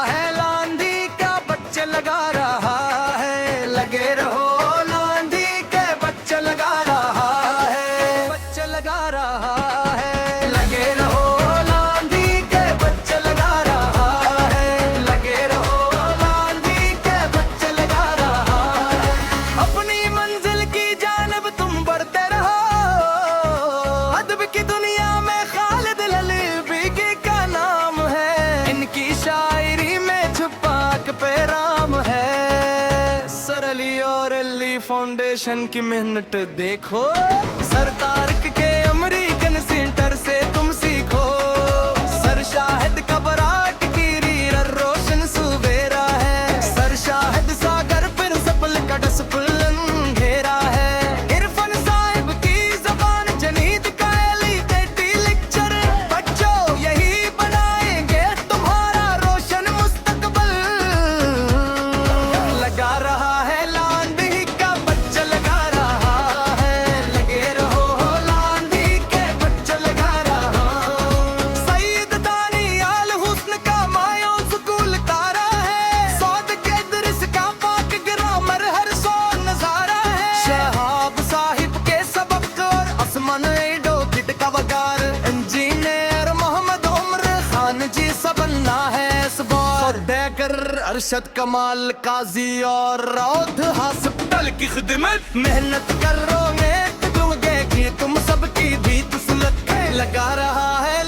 है लांधी का बच्चे लगा रहा है, लगे रहो लांधी के बच्चे लगा रहा है, बच्चे लगा रहा है, लगे रहो लांधी के बच्चे लगा रहा है, लगे रहो लांधी के बच्चे लगा रहा है। अपनी मंजिल की जानब तुम बढ़ते रहो, अदब की दुनिया में खालिद ललीबी का नाम है, इनकी शायरी में छुपा के पैगाम है। सर अली और अली फाउंडेशन की मेहनत देखो, सर तारक के अमेरिकन सेंटर से तुम सीखो, सर शाहिद का बराट की रीर रोशन सुबेरा है, सर शाहिद सागर प्रिंसिपल का डिसिप्लिन घेरा है, इरफान साहिब की जबान जनीद का एलिटेटी लेक्चर, बच्चों यही बनाएंगे तुम्हारा रोशन मुस्तकबल। लगा रहा है लांधी का बच्चा लगा रहा है, लगे रहो लांधी के बच्चा लगा रहा। सईद दानी आल हुस्न का मायो स्कूल तारा है, सौद के दृश का पाक ग्रामर हर सो नजारा है, शहाब साहिब के सबक और असमान एडो किट का वकार, इंजीनियर मोहम्मद उमर खान जी सबन्ना है इस बार, देकर अरशद कमाल काजी और रौद हॉस्पिटल की खिदमत, मेहनत करोगे तो दूंगे कि तुम सबकी भी तुसलत, लगा रहा है